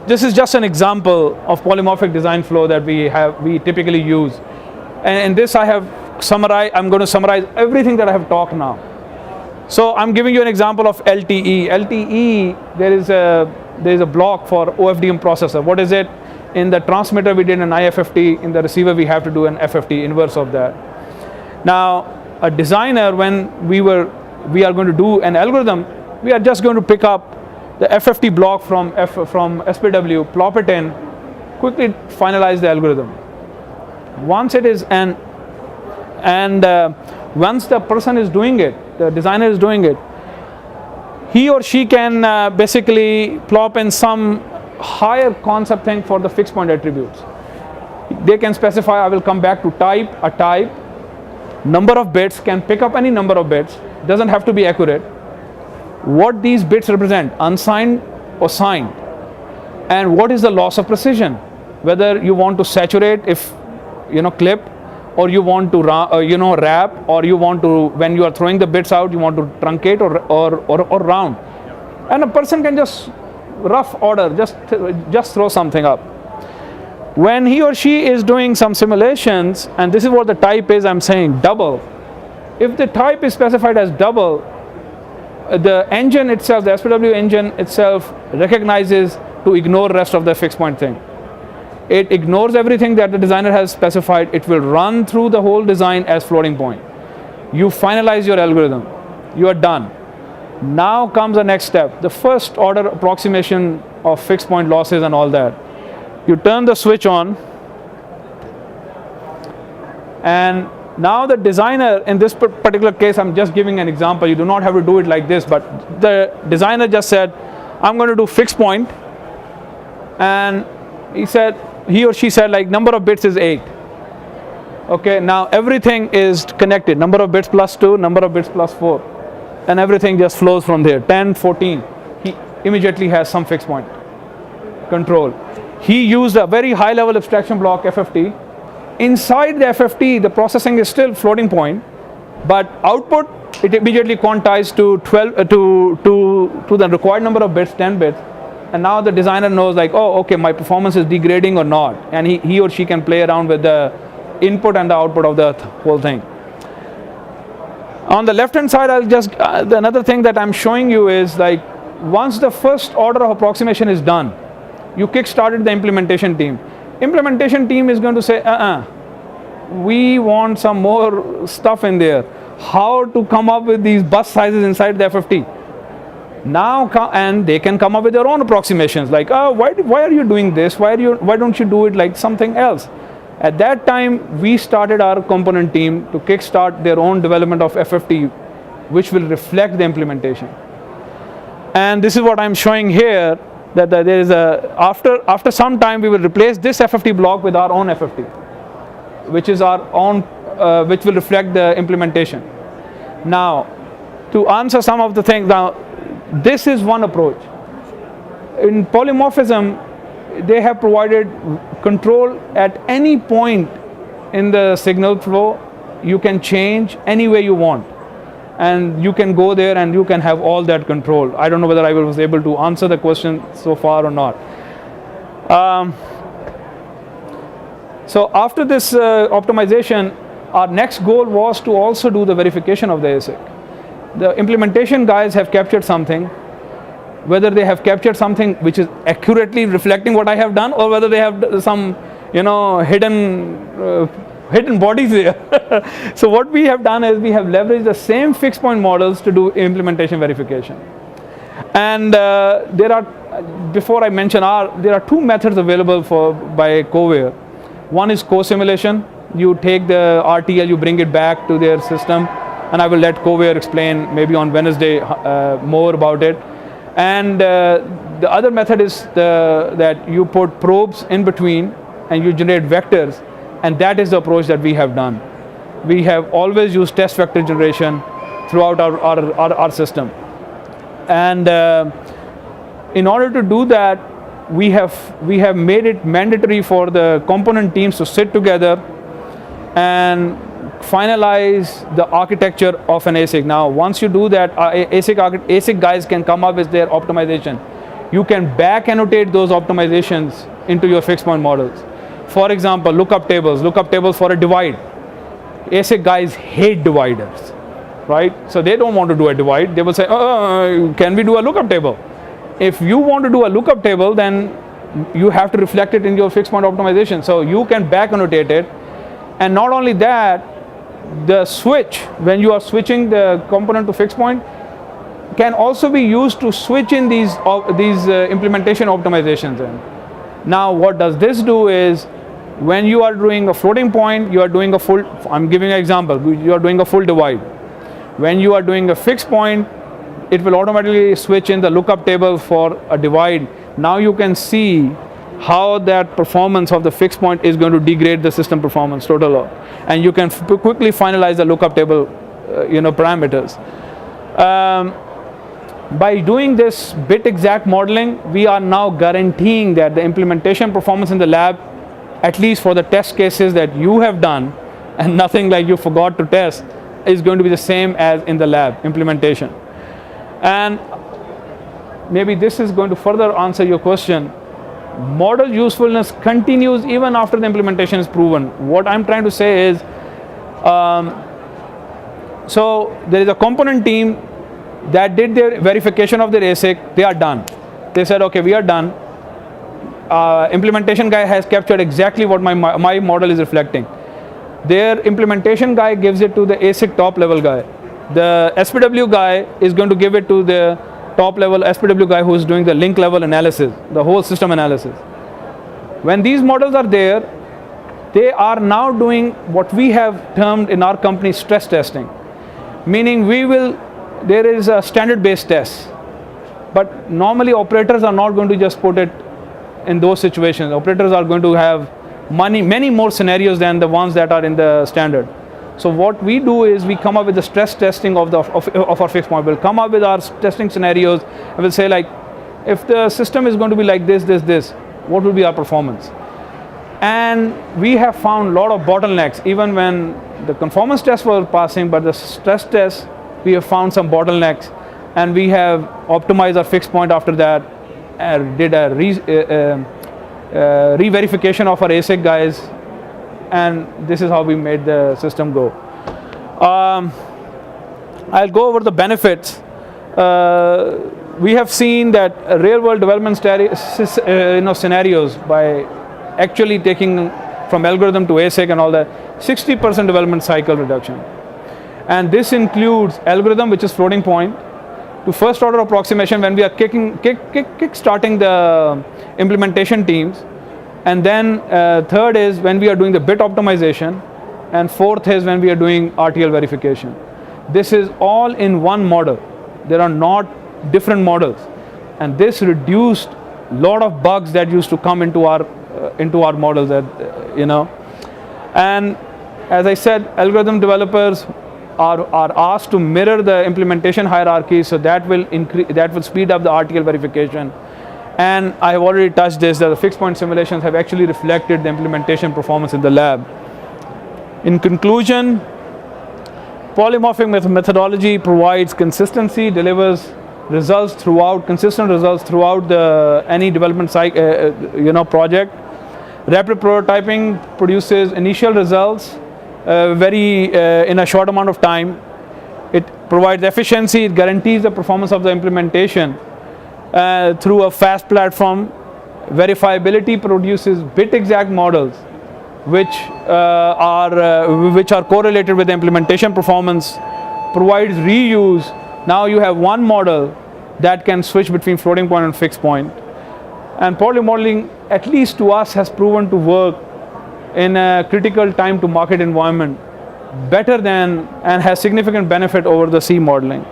this is just an example of polymorphic design flow that we typically use. And in this I have summarized, I'm going to summarize everything that I have talked now. So I'm giving you an example of LTE. LTE, there is a block for OFDM processor. What is it? In the transmitter we did an IFFT, in the receiver we have to do an FFT, inverse of that. Now a designer, when we are going to do an algorithm, we are just going to pick up the FFT block from SPW, plop it in, quickly finalize the algorithm. Once it is once the person is doing it, the designer is doing it, he or she can basically plop in some higher concept thing for the fixed point attributes. They can specify, I will come back to a type, number of bits, can pick up any number of bits, doesn't have to be accurate. What these bits represent, unsigned or signed, and what is the loss of precision, whether you want to saturate, if clip, or you want to wrap, or you want to, when you are throwing the bits out, you want to truncate or round. And a person can just rough order, just throw something up. When he or she is doing some simulations, and this is what the type is, I'm saying double. If the type is specified as double, the engine itself, the SPW engine itself recognizes to ignore rest of the fixed point thing. It ignores everything that the designer has specified. It will run through the whole design as floating point. You finalize your algorithm. You are done. Now comes the next step, the first order approximation of fixed point losses and all that. You turn the switch on, and now the designer, in this particular case, I'm just giving an example, you do not have to do it like this, but the designer just said, I'm going to do fixed point, and he or she said, like, number of bits is 8. Okay, now everything is connected, number of bits plus 2, number of bits plus 4, and everything just flows from there, 10, 14. He immediately has some fixed point control. He used a very high level abstraction block, FFT. Inside the FFT, the processing is still floating point, but output, it immediately quantized to 12 to the required number of bits, 10 bits. And now the designer knows, like, oh, okay, my performance is degrading or not, and he or she can play around with the input and the output of the whole thing. On the left hand side, I'll just another thing that I'm showing you is, like, once the first order of approximation is done, you kick-started the implementation team. Implementation team is going to say, we want some more stuff in there. How to come up with these bus sizes inside the FFT? Now, and they can come up with their own approximations, like, why are you doing this? Why don't you do it like something else? At that time, we started our component team to kickstart their own development of FFT, which will reflect the implementation. And this is what I'm showing here, that there is after some time we will replace this FFT block with our own FFT, which is our own, which will reflect the implementation. Now, to answer some of the things, now this is one approach. In polymorphism, they have provided control at any point in the signal flow. You can change any way you want, and you can go there and you can have all that control. I don't know whether I was able to answer the question so far or not. So after this optimization, our next goal was to also do the verification of the ASIC. The implementation guys have captured something, whether they have captured something which is accurately reflecting what I have done, or whether they have some, hidden bodies there. So what we have done is we have leveraged the same fixed point models to do implementation verification. And there are, before I mention there are two methods available by CoWare. One is co-simulation. You take the RTL, you bring it back to their system, and I will let CoWare explain maybe on Wednesday more about it. And the other method is that you put probes in between and you generate vectors, and that is the approach that we have done. We have always used test vector generation throughout our system. And in order to do that, we have made it mandatory for the component teams to sit together and finalize the architecture of an ASIC. Now, once you do that, ASIC guys can come up with their optimization. you can back annotate those optimizations into your fixed point models. For example, lookup tables for a divide. ASIC guys hate dividers, right? So they don't want to do a divide. They will say, can we do a lookup table? If you want to do a lookup table, then you have to reflect it in your fixed point optimization. So you can back annotate it. And not only that, the switch, when you are switching the component to fixed point, can also be used to switch in these implementation optimizations in. Now what does this do is, when you are doing a floating point, you are doing a full, I'm giving an example, you are doing a full divide. When you are doing a fixed point, it will automatically switch in the lookup table for a divide. Now you can see how that performance of the fixed point is going to degrade the system performance total, and you can quickly finalize the lookup table parameters. By doing this bit exact modeling, we are now guaranteeing that the implementation performance in the lab, at least for the test cases that you have done and nothing like you forgot to test, is going to be the same as in the lab implementation. And maybe this is going to further answer your question. Model usefulness continues even after the implementation is proven. What I'm trying to say is, so there is a component team that did their verification of their ASIC. They are done. They said, okay, we are done. Implementation guy has captured exactly what my model is reflecting. Their implementation guy gives it to the ASIC top level guy. The SPW guy is going to give it to the top level SPW guy who is doing the link level analysis, the whole system analysis. When these models are there, they are now doing what we have termed in our company stress testing. Meaning there is a standard based test, but normally operators are not going to just put it in those situations. Operators are going to have many more scenarios than the ones that are in the standard. So what we do is we come up with the stress testing of our fixed point. We'll come up with our testing scenarios and we'll say, like, if the system is going to be like this, what will be our performance? And we have found a lot of bottlenecks, even when the conformance tests were passing, but the stress tests, we have found some bottlenecks, and we have optimized our fixed point after that, did a re-verification of our ASIC guys, and this is how we made the system go. I'll go over the benefits. We have seen that real-world development scenarios, by actually taking from algorithm to ASIC and all that, 60% development cycle reduction. And this includes algorithm, which is floating point, to first order approximation when we are kick-starting the implementation teams. And then third is when we are doing the bit optimization. And fourth is when we are doing RTL verification. This is all in one model. There are not different models. And this reduced a lot of bugs that used to come into our models, And as I said, algorithm developers are asked to mirror the implementation hierarchy, so that will speed up the RTL verification. And I have already touched this, that the fixed point simulations have actually reflected the implementation performance in the lab. In conclusion, polymorphic methodology provides consistency, delivers consistent results throughout any development project. Rapid prototyping produces initial results in a short amount of time. It provides efficiency, it guarantees the performance of the implementation through a fast platform. Verifiability produces bit exact models which are correlated with the implementation performance, provides reuse. Now you have one model that can switch between floating point and fixed point. And polymodeling, at least to us, has proven to work in a critical time to market environment better than, and has significant benefit over the C modeling.